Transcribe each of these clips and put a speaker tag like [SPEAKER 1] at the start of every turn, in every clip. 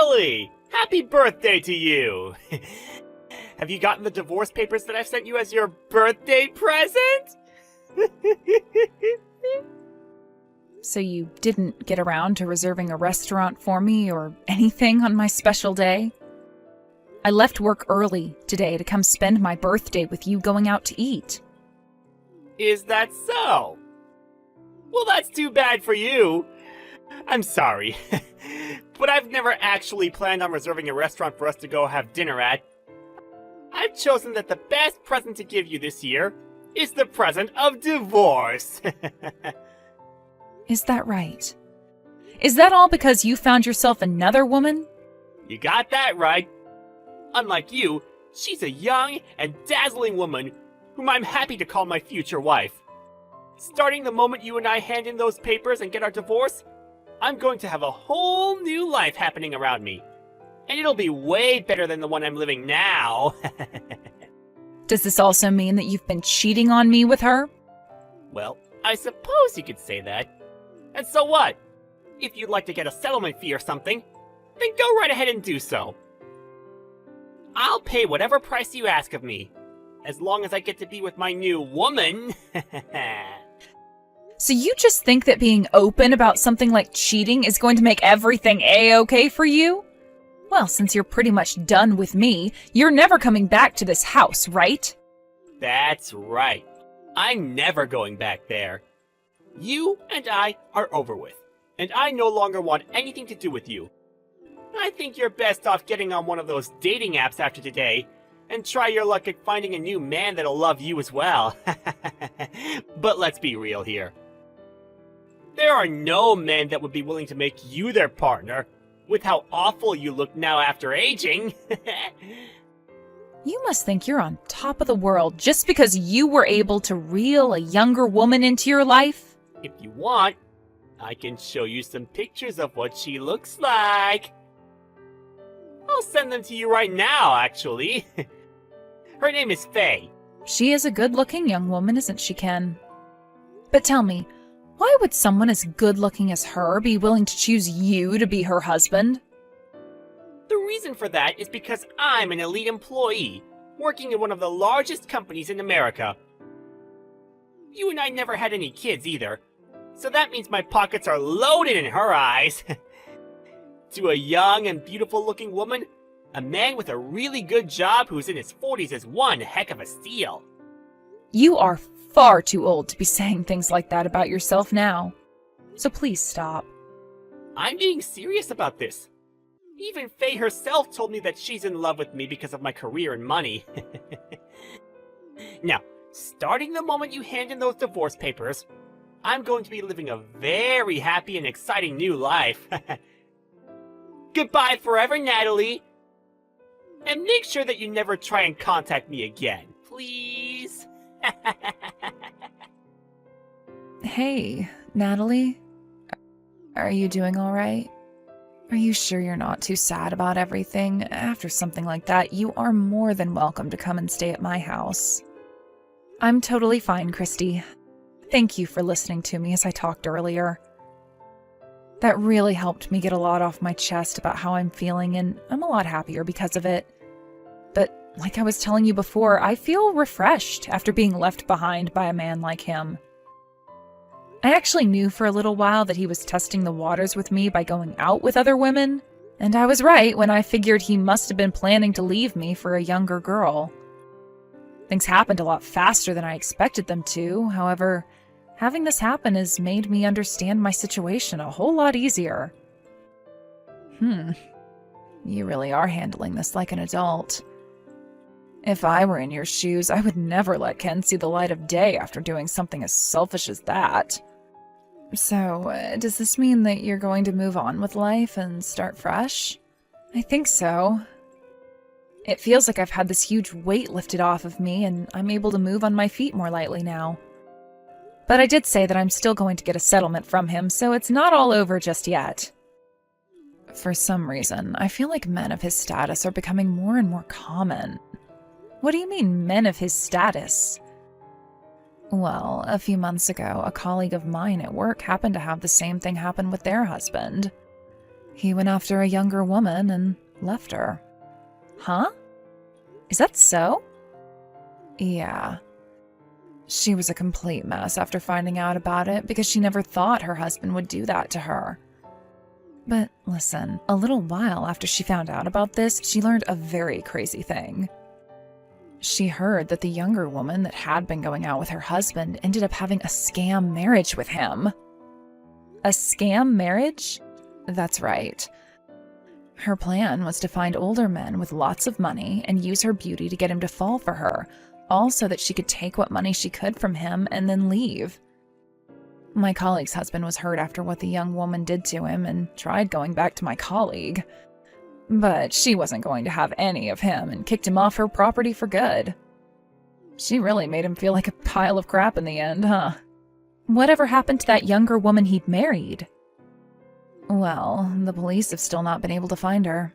[SPEAKER 1] Natalie! Happy birthday to you! Have you gotten the divorce papers that I've sent you as your birthday present?
[SPEAKER 2] So you didn't get around to reserving a restaurant for me or anything on my special day? I left work early today to come spend my birthday with you going out to eat.
[SPEAKER 1] Is that so? Well, that's too bad for you. I'm sorry, but I've never actually planned on reserving a restaurant for us to go have dinner at. I've chosen that the best present to give you this year is the present of divorce.
[SPEAKER 2] Is that right? Is that all because you found yourself another woman?
[SPEAKER 1] You got that right. Unlike you, she's a young and dazzling woman whom I'm happy to call my future wife. Starting the moment you and I hand in those papers and get our divorce, I'm going to have a whole new life happening around me. And it'll be way better than the one I'm living now.
[SPEAKER 2] Does this also mean that you've been cheating on me with her?
[SPEAKER 1] Well, I suppose you could say that. And so what? If you'd like to get a settlement fee or something, then go right ahead and do so. I'll pay whatever price you ask of me, as long as I get to be with my new woman.
[SPEAKER 2] So you just think that being open about something like cheating is going to make everything A-okay for you? Well, since you're pretty much done with me, you're never coming back to this house, right?
[SPEAKER 1] That's right. I'm never going back there. You and I are over with, and I no longer want anything to do with you. I think you're best off getting on one of those dating apps after today, and try your luck at finding a new man that'll love you as well. But let's be real here. There are no men that would be willing to make you their partner, with how awful you look now after aging.
[SPEAKER 2] You must think you're on top of the world just because you were able to reel a younger woman into your life?
[SPEAKER 1] If you want, I can show you some pictures of what she looks like. I'll send them to you right now, actually. Her name is Faye.
[SPEAKER 2] She is a good-looking young woman, isn't she, Ken? But tell me, why would someone as good-looking as her be willing to choose you to be her husband?
[SPEAKER 1] The reason for that is because I'm an elite employee, working in one of the largest companies in America. You and I never had any kids either, so that means my pockets are loaded in her eyes. To a young and beautiful-looking woman, a man with a really good job who's in his 40s is one heck of a steal.
[SPEAKER 2] You are far too old to be saying things like that about yourself now. So please stop.
[SPEAKER 1] I'm being serious about this. Even Faye herself told me that she's in love with me because of my career and money. Now, starting the moment you hand in those divorce papers, I'm going to be living a very happy and exciting new life. Goodbye forever, Natalie. And make sure that you never try and contact me again, please.
[SPEAKER 2] Hey, Natalie? Are you doing all right? Are you sure you're not too sad about everything? After something like that, you are more than welcome to come and stay at my house. I'm totally fine, Christy. Thank you for listening to me as I talked earlier. That really helped me get a lot off my chest about how I'm feeling, and I'm a lot happier because of it. But like I was telling you before, I feel refreshed after being left behind by a man like him. I actually knew for a little while that he was testing the waters with me by going out with other women, and I was right when I figured he must have been planning to leave me for a younger girl. Things happened a lot faster than I expected them to, however, having this happen has made me understand my situation a whole lot easier. You really are handling this like an adult. If I were in your shoes, I would never let Ken see the light of day after doing something as selfish as that. So, does this mean that you're going to move on with life and start fresh? I think so. It feels like I've had this huge weight lifted off of me, and I'm able to move on my feet more lightly now. But I did say that I'm still going to get a settlement from him, so it's not all over just yet. For some reason, I feel like men of his status are becoming more and more common. What do you mean, men of his status? Well, a few months ago, a colleague of mine at work happened to have the same thing happen with their husband. He went after a younger woman and left her. Huh? Is that so? Yeah. She was a complete mess after finding out about it because she never thought her husband would do that to her. But listen, a little while after she found out about this, she learned a very crazy thing. She heard that the younger woman that had been going out with her husband ended up having a scam marriage with him. A scam marriage? That's right. Her plan was to find older men with lots of money and use her beauty to get him to fall for her, all so that she could take what money she could from him and then leave. My colleague's husband was hurt after what the young woman did to him and tried going back to my colleague. But she wasn't going to have any of him and kicked him off her property for good. She really made him feel like a pile of crap in the end, huh? Whatever happened to that younger woman he'd married? Well, the police have still not been able to find her.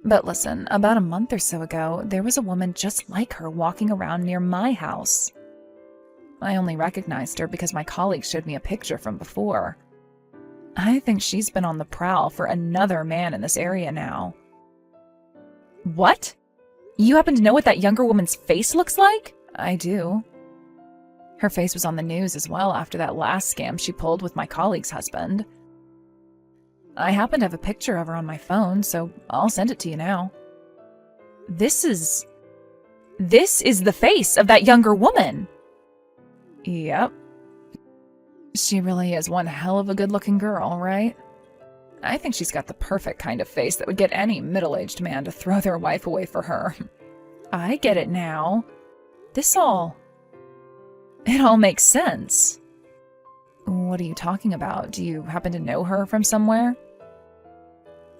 [SPEAKER 2] But listen, about a month or so ago, there was a woman just like her walking around near my house. I only recognized her because my colleague showed me a picture from before. I think she's been on the prowl for another man in this area now. What? You happen to know what that younger woman's face looks like? I do. Her face was on the news as well after that last scam she pulled with my colleague's husband. I happen to have a picture of her on my phone, so I'll send it to you now. This is the face of that younger woman. Yep. She really is one hell of a good-looking girl, right? I think she's got the perfect kind of face that would get any middle-aged man to throw their wife away for her. I get it now. It all makes sense. What are you talking about? Do you happen to know her from somewhere?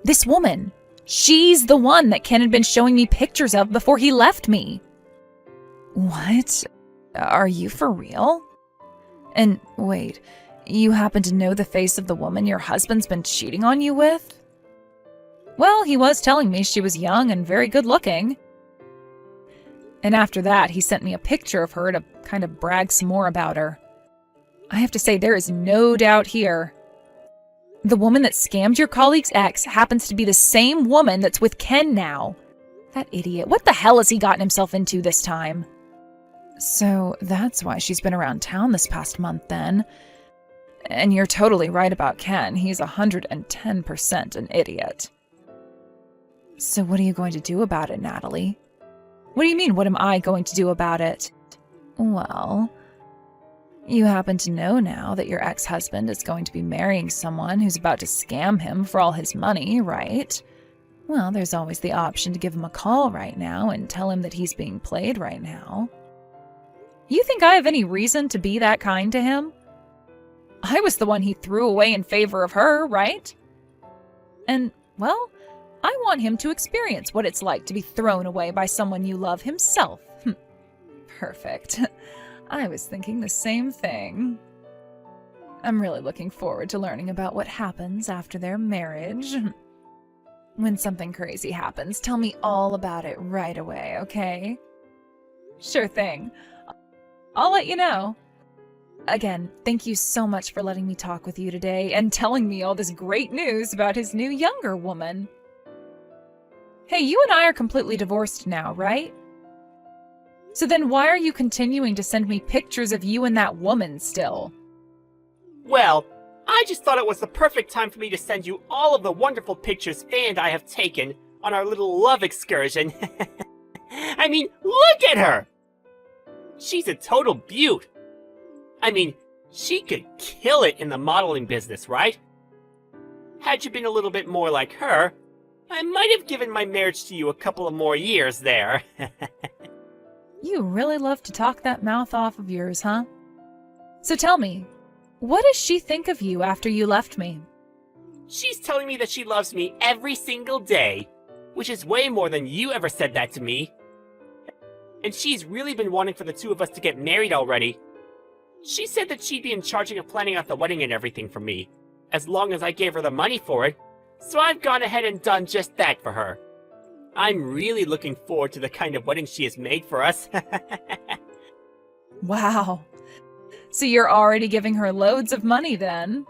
[SPEAKER 2] This woman. She's the one that Ken had been showing me pictures of before he left me. What? Are you for real? And wait, you happen to know the face of the woman your husband's been cheating on you with? Well, he was telling me she was young and very good looking. And after that, he sent me a picture of her to kind of brag some more about her. I have to say, there is no doubt here. The woman that scammed your colleague's ex happens to be the same woman that's with Ken now. That idiot, what the hell has he gotten himself into this time? So that's why she's been around town this past month then. And you're totally right about Ken. He's 110% an idiot. So what are you going to do about it, Natalie? What do you mean, what am I going to do about it? Well, you happen to know now that your ex-husband is going to be marrying someone who's about to scam him for all his money, right? Well, there's always the option to give him a call right now and tell him that he's being played right now. You think I have any reason to be that kind to him? I was the one he threw away in favor of her, right? And, well, I want him to experience what it's like to be thrown away by someone you love himself. Perfect. I was thinking the same thing. I'm really looking forward to learning about what happens after their marriage. When something crazy happens, tell me all about it right away, okay? Sure thing. I'll let you know. Again, thank you so much for letting me talk with you today and telling me all this great news about his new younger woman. Hey, you and I are completely divorced now, right? So then why are you continuing to send me pictures of you and that woman still?
[SPEAKER 1] Well, I just thought it was the perfect time for me to send you all of the wonderful pictures Faye and I have taken on our little love excursion. I mean, look at her! She's a total beaut. I mean, she could kill it in the modeling business, right? Had you been a little bit more like her, I might have given my marriage to you a couple of more years there.
[SPEAKER 2] You really love to talk that mouth off of yours, huh? So tell me, what does she think of you after you left me?
[SPEAKER 1] She's telling me that she loves me every single day, which is way more than you ever said that to me. And she's really been wanting for the two of us to get married already. She said that she'd be in charge of planning out the wedding and everything for me, as long as I gave her the money for it, so I've gone ahead and done just that for her. I'm really looking forward to the kind of wedding she has made for us.
[SPEAKER 2] Wow. So you're already giving her loads of money then?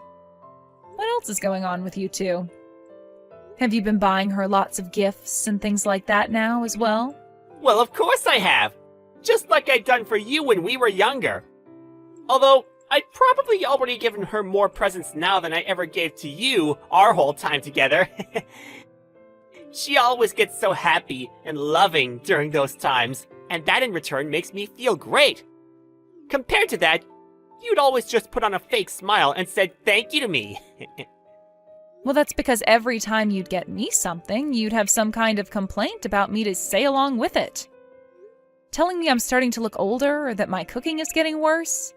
[SPEAKER 2] What else is going on with you two? Have you been buying her lots of gifts and things like that now as well?
[SPEAKER 1] Well, of course I have. Just like I'd done for you when we were younger. Although, I'd probably already given her more presents now than I ever gave to you our whole time together. She always gets so happy and loving during those times, and that in return makes me feel great. Compared to that, you'd always just put on a fake smile and said thank you to me.
[SPEAKER 2] Well, that's because every time you'd get me something, you'd have some kind of complaint about me to say along with it. Telling me I'm starting to look older or that my cooking is getting worse.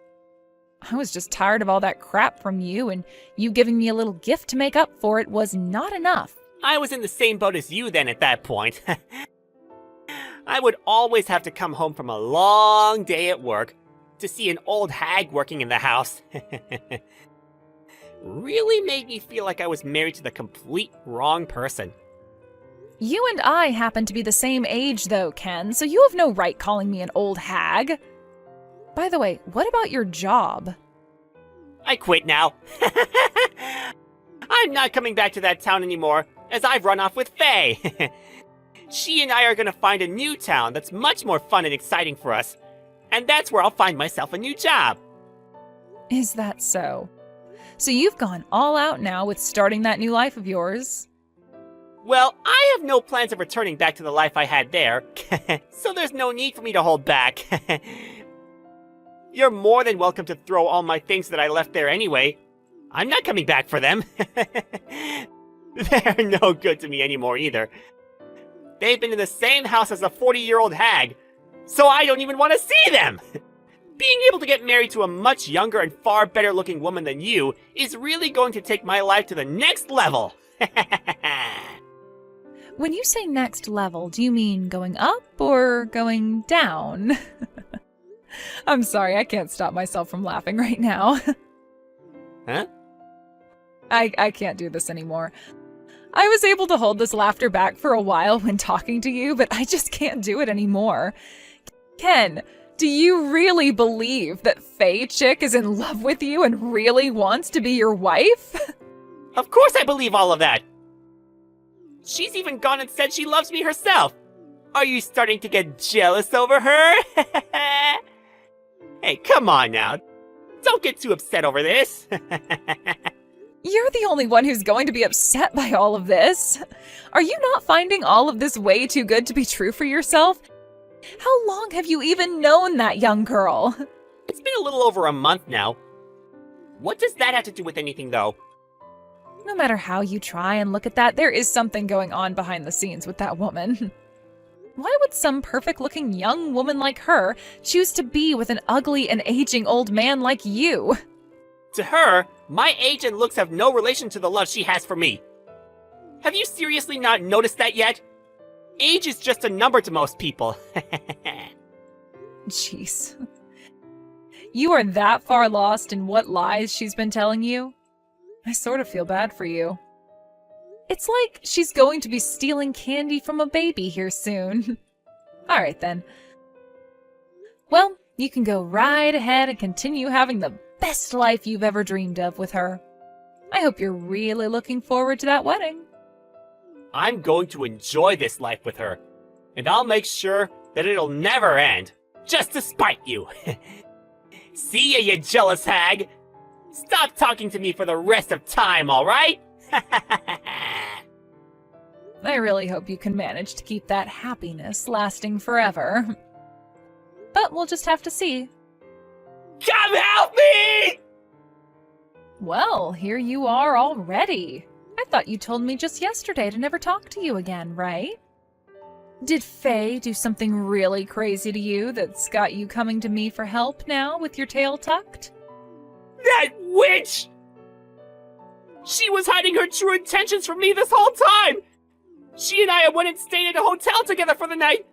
[SPEAKER 2] I was just tired of all that crap from you, and you giving me a little gift to make up for it was not enough.
[SPEAKER 1] I was in the same boat as you then at that point. I would always have to come home from a long day at work to see an old hag working in the house. Really made me feel like I was married to the complete wrong person.
[SPEAKER 2] You and I happen to be the same age, though, Ken, so you have no right calling me an old hag. By the way, what about your job?
[SPEAKER 1] I quit now. I'm not coming back to that town anymore, as I've run off with Faye. She and I are gonna find a new town that's much more fun and exciting for us. And that's where I'll find myself a new job.
[SPEAKER 2] Is that so? So you've gone all out now with starting that new life of yours?
[SPEAKER 1] Well, I have no plans of returning back to the life I had there, so there's no need for me to hold back. You're more than welcome to throw all my things that I left there anyway. I'm not coming back for them. They're no good to me anymore either. They've been in the same house as a 40-year-old hag, so I don't even want to see them! Being able to get married to a much younger and far better looking woman than you is really going to take my life to the next level!
[SPEAKER 2] When you say next level, do you mean going up or going down? I'm sorry, I can't stop myself from laughing right now.
[SPEAKER 1] Huh?
[SPEAKER 2] I can't do this anymore. I was able to hold this laughter back for a while when talking to you, but I just can't do it anymore. Ken, do you really believe that Faye Chick is in love with you and really wants to be your wife?
[SPEAKER 1] Of course I believe all of that! She's even gone and said she loves me herself! Are you starting to get jealous over her? Hey, come on now. Don't get too upset over this.
[SPEAKER 2] You're the only one who's going to be upset by all of this. Are you not finding all of this way too good to be true for yourself? How long have you even known that young girl?
[SPEAKER 1] It's been a little over a month now. What does that have to do with anything, though?
[SPEAKER 2] No matter how you try and look at that, there is something going on behind the scenes with that woman. Why would some perfect-looking young woman like her choose to be with an ugly and aging old man like you?
[SPEAKER 1] To her, my age and looks have no relation to the love she has for me. Have you seriously not noticed that yet? Age is just a number to most people.
[SPEAKER 2] Jeez. You are that far lost in what lies she's been telling you? I sort of feel bad for you. It's like she's going to be stealing candy from a baby here soon. Alright then. Well, you can go right ahead and continue having the best life you've ever dreamed of with her. I hope you're really looking forward to that wedding.
[SPEAKER 1] I'm going to enjoy this life with her, and I'll make sure that it'll never end, just to spite you. See ya, you jealous hag! Stop talking to me for the rest of time, alright?
[SPEAKER 2] I really hope you can manage to keep that happiness lasting forever. But we'll just have to see.
[SPEAKER 1] Come help me!
[SPEAKER 2] Well, here you are already. I thought you told me just yesterday to never talk to you again, right? Did Faye do something really crazy to you that's got you coming to me for help now with your tail tucked?
[SPEAKER 1] That witch! She was hiding her true intentions from me this whole time! She and I went and stayed at a hotel together for the night,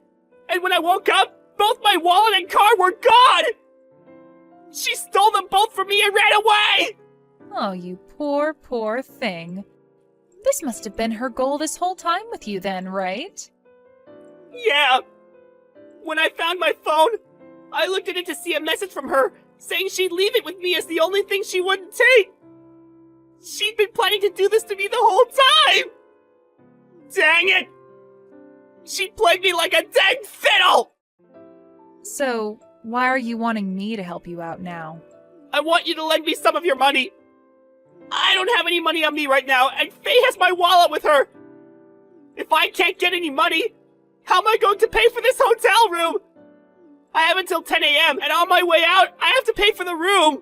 [SPEAKER 1] and when I woke up, both my wallet and car were gone! She stole them both from me and ran away!
[SPEAKER 2] Oh, you poor, poor thing. This must have been her goal this whole time with you then, right?
[SPEAKER 1] Yeah. When I found my phone, I looked at it to see a message from her saying she'd leave it with me as the only thing she wouldn't take. She'd been planning to do this to me the whole time! Dang it! She played me like a dang fiddle!
[SPEAKER 2] So, why are you wanting me to help you out now?
[SPEAKER 1] I want you to lend me some of your money. I don't have any money on me right now, and Faye has my wallet with her. If I can't get any money, how am I going to pay for this hotel room? I have until 10 a.m., and on my way out, I have to pay for the room.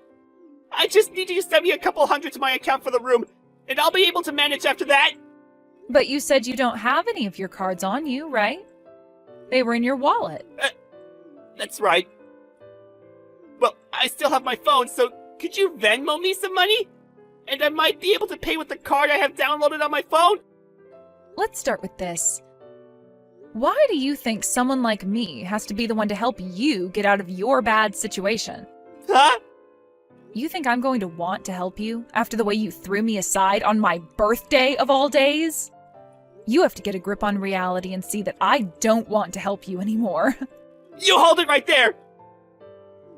[SPEAKER 1] I just need you to send me a couple hundred to my account for the room, and I'll be able to manage after that.
[SPEAKER 2] But you said you don't have any of your cards on you, right? They were in your wallet.
[SPEAKER 1] That's right. Well, I still have my phone, so could you Venmo me some money? And I might be able to pay with the card I have downloaded on my phone?
[SPEAKER 2] Let's start with this. Why do you think someone like me has to be the one to help you get out of your bad situation?
[SPEAKER 1] Huh?
[SPEAKER 2] You think I'm going to want to help you after the way you threw me aside on my birthday of all days? You have to get a grip on reality and see that I don't want to help you anymore.
[SPEAKER 1] You hold it right there!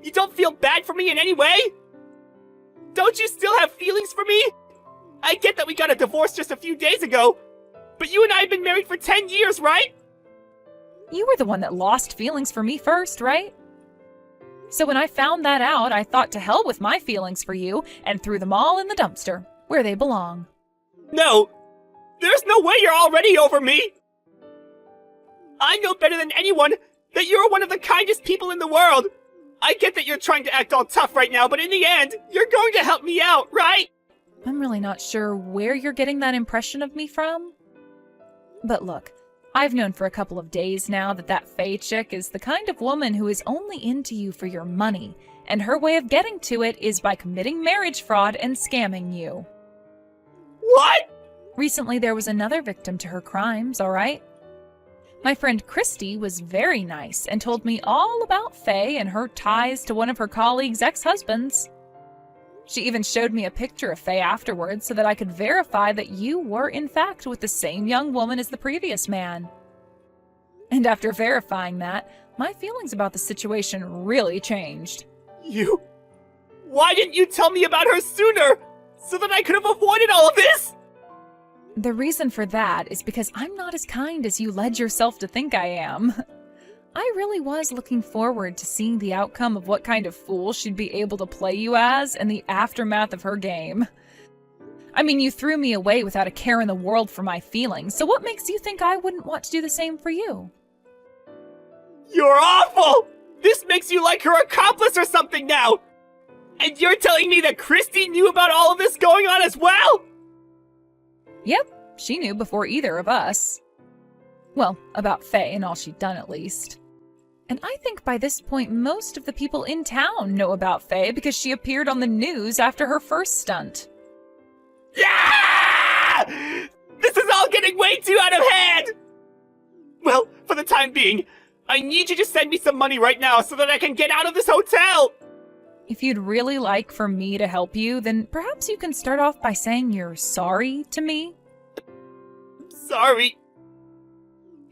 [SPEAKER 1] You don't feel bad for me in any way? Don't you still have feelings for me? I get that we got a divorce just a few days ago, but you and I have been married for 10 years, right?
[SPEAKER 2] You were the one that lost feelings for me first, right? So when I found that out, I thought to hell with my feelings for you and threw them all in the dumpster, where they belong.
[SPEAKER 1] No! There's no way you're already over me! I know better than anyone that you're one of the kindest people in the world! I get that you're trying to act all tough right now, but in the end, you're going to help me out, right?
[SPEAKER 2] I'm really not sure where you're getting that impression of me from. But look, I've known for a couple of days now that Faye chick is the kind of woman who is only into you for your money, and her way of getting to it is by committing marriage fraud and scamming you.
[SPEAKER 1] What?
[SPEAKER 2] Recently, there was another victim to her crimes, all right? My friend Christy was very nice and told me all about Faye and her ties to one of her colleagues' ex-husbands. She even showed me a picture of Faye afterwards so that I could verify that you were in fact with the same young woman as the previous man. And after verifying that, my feelings about the situation really changed.
[SPEAKER 1] You... Why didn't you tell me about her sooner? So that I could have avoided all of this?
[SPEAKER 2] The reason for that is because I'm not as kind as you led yourself to think I am. I really was looking forward to seeing the outcome of what kind of fool she'd be able to play you as in the aftermath of her game. I mean, you threw me away without a care in the world for my feelings, so what makes you think I wouldn't want to do the same for you?
[SPEAKER 1] You're awful! This makes you like her accomplice or something now! And you're telling me that Christy knew about all of this going on as well?
[SPEAKER 2] Yep, she knew before either of us. Well, about Faye and all she'd done at least. And I think by this point most of the people in town know about Faye because she appeared on the news after her first stunt.
[SPEAKER 1] Yeah! This is all getting way too out of hand! Well, for the time being, I need you to send me some money right now so that I can get out of this hotel!
[SPEAKER 2] If you'd really like for me to help you, then perhaps you can start off by saying you're sorry to me.
[SPEAKER 1] Sorry.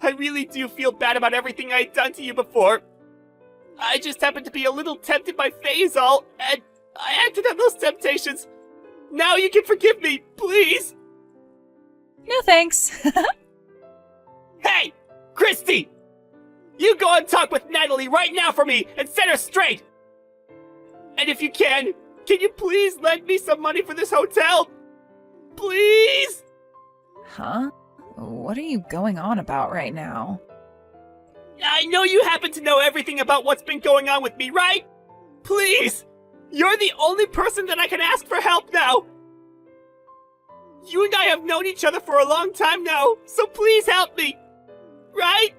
[SPEAKER 1] I really do feel bad about everything I'd done to you before. I just happened to be a little tempted by Faisal, and I acted on those temptations. Now you can forgive me, please!
[SPEAKER 2] No thanks.
[SPEAKER 1] Hey! Christy! You go and talk with Natalie right now for me and set her straight! And if you can you please lend me some money for this hotel? Please?
[SPEAKER 2] Huh? What are you going on about right now?
[SPEAKER 1] I know you happen to know everything about what's been going on with me, right? Please! You're the only person that I can ask for help now! You and I have known each other for a long time now, so please help me! Right?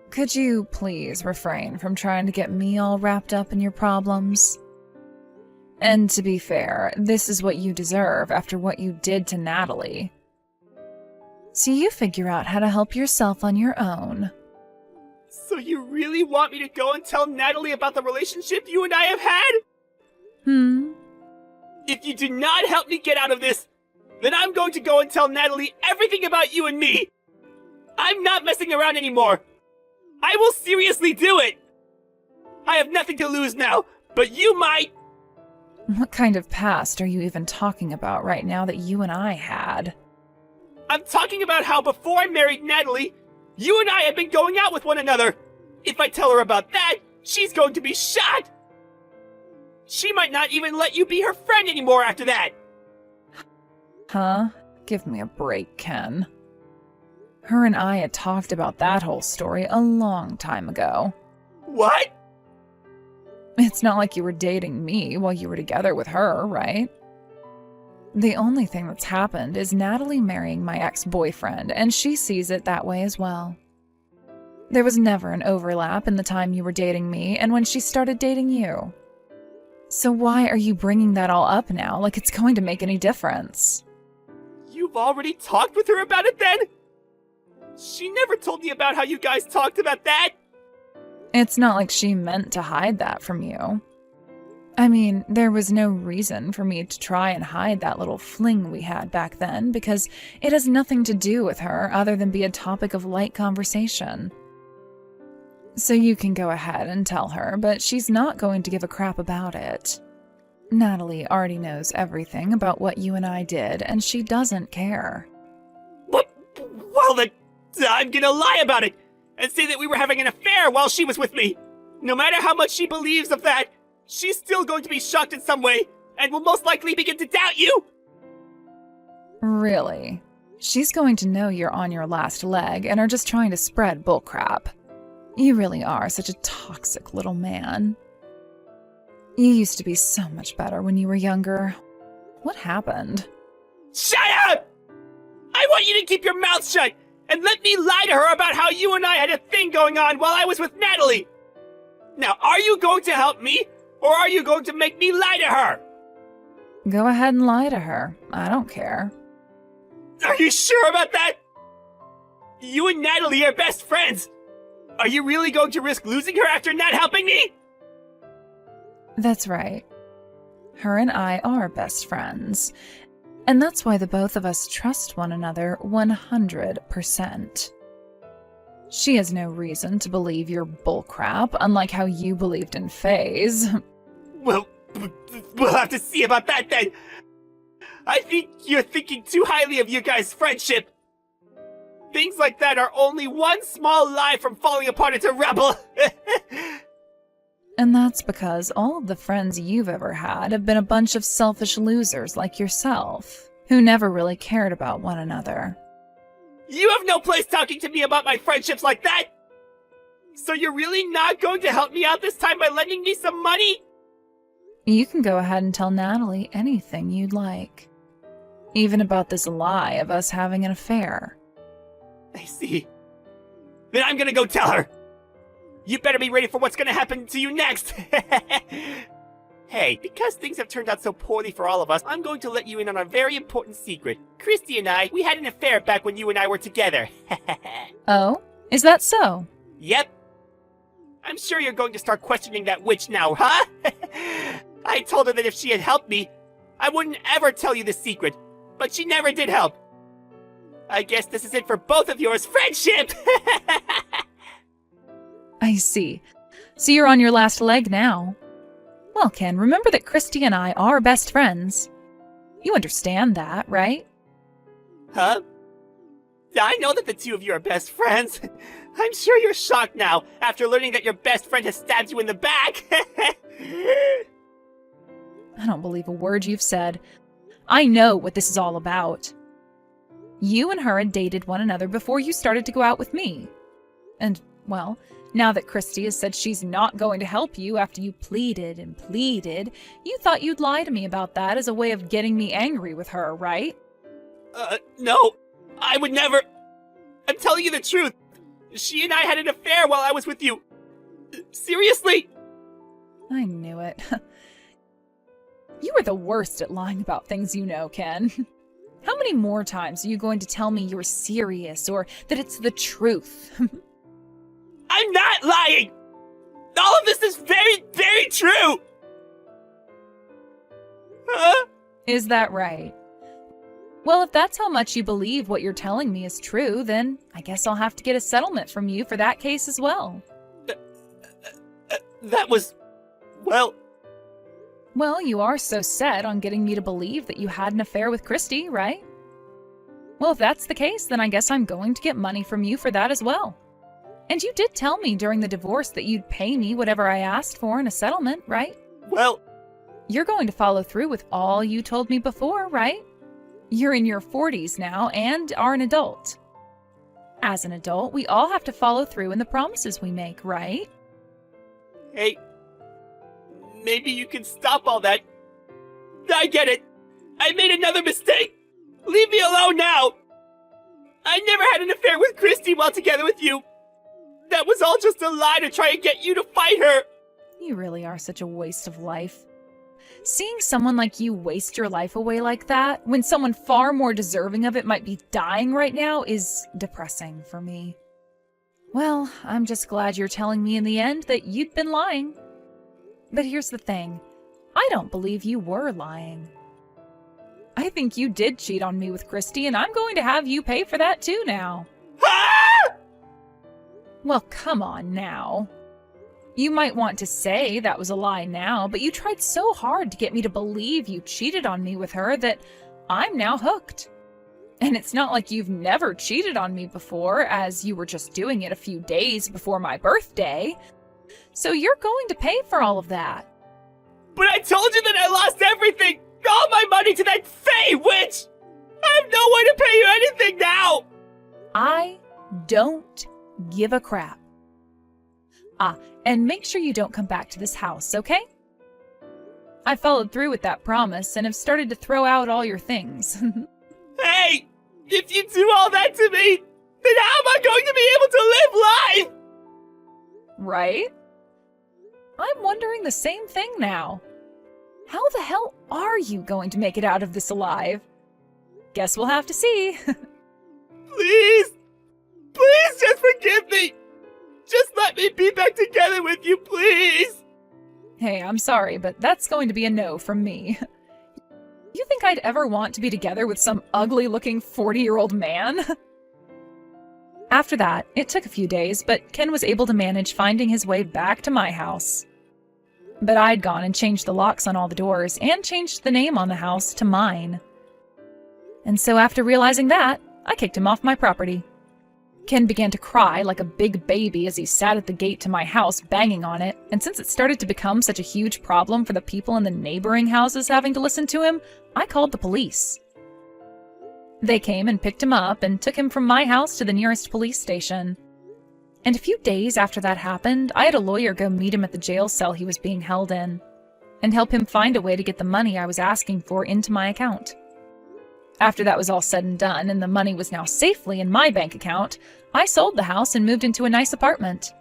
[SPEAKER 2] Could you please refrain from trying to get me all wrapped up in your problems? And to be fair, this is what you deserve after what you did to Natalie. So you figure out how to help yourself on your own.
[SPEAKER 1] So you really want me to go and tell Natalie about the relationship you and I have had? If you do not help me get out of this, then I'm going to go and tell Natalie everything about you and me! I'm not messing around anymore! I will seriously do it! I have nothing to lose now, but you might!
[SPEAKER 2] What kind of past are you even talking about right now that you and I had?
[SPEAKER 1] I'm talking about how before I married Natalie, you and I had been going out with one another. If I tell her about that, she's going to be shot. She might not even let you be her friend anymore after that.
[SPEAKER 2] Huh? Give me a break, Ken. Her and I had talked about that whole story a long time ago.
[SPEAKER 1] What?
[SPEAKER 2] It's not like you were dating me while you were together with her, right? The only thing that's happened is Natalie marrying my ex-boyfriend, and she sees it that way as well. There was never an overlap in the time you were dating me and when she started dating you. So why are you bringing that all up now like it's going to make any difference?
[SPEAKER 1] You've already talked with her about it then? She never told me about how you guys talked about that.
[SPEAKER 2] It's not like she meant to hide that from you. I mean, there was no reason for me to try and hide that little fling we had back then because it has nothing to do with her other than be a topic of light conversation. So you can go ahead and tell her, but she's not going to give a crap about it. Natalie already knows everything about what you and I did, and she doesn't care.
[SPEAKER 1] Well then, I'm gonna lie about it and say that we were having an affair while she was with me. No matter how much she believes of that, she's still going to be shocked in some way and will most likely begin to doubt you.
[SPEAKER 2] Really? She's going to know you're on your last leg and are just trying to spread bullcrap. You really are such a toxic little man. You used to be so much better when you were younger. What happened?
[SPEAKER 1] Shut up! I want you to keep your mouth shut and let me lie to her about how you and I had a thing going on while I was with Natalie. Now, are you going to help me, or are you going to make me lie to her?
[SPEAKER 2] Go ahead and lie to her. I don't care.
[SPEAKER 1] Are you sure about that? You and Natalie are best friends. Are you really going to risk losing her after not helping me?
[SPEAKER 2] That's right. Her and I are best friends. And that's why the both of us trust one another 100%. She has no reason to believe your bullcrap, unlike how you believed in Faze.
[SPEAKER 1] Well, we'll have to see about that then. I think you're thinking too highly of your guys' friendship. Things like that are only one small lie from falling apart into rubble.
[SPEAKER 2] And that's because all of the friends you've ever had have been a bunch of selfish losers like yourself, who never really cared about one another.
[SPEAKER 1] You have no place talking to me about my friendships like that! So you're really not going to help me out this time by lending me some money?
[SPEAKER 2] You can go ahead and tell Natalie anything you'd like. Even about this lie of us having an affair.
[SPEAKER 1] I see. Then I'm gonna go tell her! You better be ready for what's gonna happen to you next! Hey, because things have turned out so poorly for all of us, I'm going to let you in on a very important secret. Christy and I, we had an affair back when you and I were together.
[SPEAKER 2] Oh? Is that so?
[SPEAKER 1] Yep. I'm sure you're going to start questioning that witch now, huh? I told her that if she had helped me, I wouldn't ever tell you the secret, but she never did help. I guess this is it for both of yours friendship!
[SPEAKER 2] I see. So you're on your last leg now. Well, Ken, remember that Christy and I are best friends. You understand that, right?
[SPEAKER 1] Huh? I know that the two of you are best friends. I'm sure you're shocked now, after learning that your best friend has stabbed you in the back.
[SPEAKER 2] I don't believe a word you've said. I know what this is all about. You and her had dated one another before you started to go out with me. And, well, now that Christy has said she's not going to help you after you pleaded and pleaded, you thought you'd lie to me about that as a way of getting me angry with her, right?
[SPEAKER 1] No. I would never. I'm telling you the truth. She and I had an affair while I was with you. Seriously?
[SPEAKER 2] I knew it. You are the worst at lying about things you know, Ken. How many more times are you going to tell me you're serious or that it's the truth?
[SPEAKER 1] I'm not lying! All of this is very, very true! Huh?
[SPEAKER 2] Is that right? Well, if that's how much you believe what you're telling me is true, then I guess I'll have to get a settlement from you for that case as well.
[SPEAKER 1] That was... well...
[SPEAKER 2] Well, you are so set on getting me to believe that you had an affair with Christy, right? Well, if that's the case, then I guess I'm going to get money from you for that as well. And you did tell me during the divorce that you'd pay me whatever I asked for in a settlement, right?
[SPEAKER 1] Well,
[SPEAKER 2] You're going to follow through with all you told me before, right? You're in your 40s now and are an adult. As an adult, we all have to follow through in the promises we make, right?
[SPEAKER 1] hey, maybe you can stop all that. I get it. I made another mistake. Leave me alone now. I never had an affair with Christy while together with you. That was all just a lie to try and get you to fight her.
[SPEAKER 2] You really are such a waste of life. Seeing someone like you waste your life away like that, when someone far more deserving of it might be dying right now, is depressing for me. Well, I'm just glad you're telling me in the end that you'd been lying. But here's the thing. I don't believe you were lying. I think you did cheat on me with Christy, and I'm going to have you pay for that too now.
[SPEAKER 1] Ah!
[SPEAKER 2] Well, come on now. You might want to say that was a lie now, but you tried so hard to get me to believe you cheated on me with her that I'm now hooked. And it's not like you've never cheated on me before, as you were just doing it a few days before my birthday. So you're going to pay for all of that.
[SPEAKER 1] But I told you that I lost everything! All my money to that Fae witch! I have no way to pay you anything now!
[SPEAKER 2] I don't give a crap. And make sure you don't come back to this house, okay? I followed through with that promise and have started to throw out all your things.
[SPEAKER 1] Hey! If you do all that to me, then how am I going to be able to live life?
[SPEAKER 2] Right? I'm wondering the same thing now. How the hell are you going to make it out of this alive? Guess we'll have to see.
[SPEAKER 1] Please! Please just forgive me! Just let me be back together with you, please!
[SPEAKER 2] Hey, I'm sorry, but that's going to be a no from me. You think I'd ever want to be together with some ugly-looking 40-year-old man? After that, it took a few days, but Ken was able to manage finding his way back to my house. But I'd gone and changed the locks on all the doors and changed the name on the house to mine. And so after realizing that, I kicked him off my property. Ken began to cry like a big baby as he sat at the gate to my house banging on it, and since it started to become such a huge problem for the people in the neighboring houses having to listen to him, I called the police. They came and picked him up and took him from my house to the nearest police station. And a few days after that happened, I had a lawyer go meet him at the jail cell he was being held in, and help him find a way to get the money I was asking for into my account. After that was all said and done, and the money was now safely in my bank account, I sold the house and moved into a nice apartment.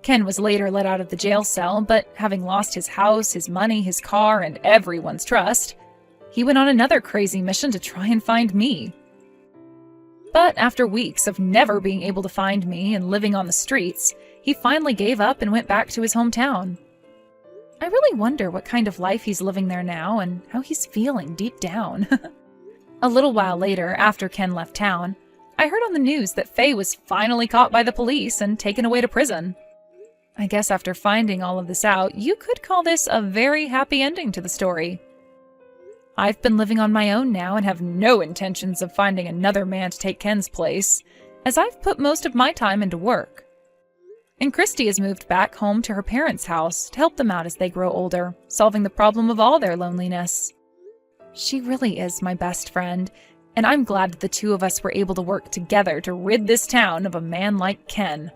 [SPEAKER 2] Ken was later let out of the jail cell, but having lost his house, his money, his car, and everyone's trust, he went on another crazy mission to try and find me. But after weeks of never being able to find me and living on the streets, he finally gave up and went back to his hometown. I really wonder what kind of life he's living there now and how he's feeling deep down. A little while later, after Ken left town, I heard on the news that Faye was finally caught by the police and taken away to prison. I guess after finding all of this out, you could call this a very happy ending to the story. I've been living on my own now and have no intentions of finding another man to take Ken's place, as I've put most of my time into work. And Christy has moved back home to her parents' house to help them out as they grow older, solving the problem of all their loneliness. She really is my best friend, and I'm glad that the two of us were able to work together to rid this town of a man like Ken.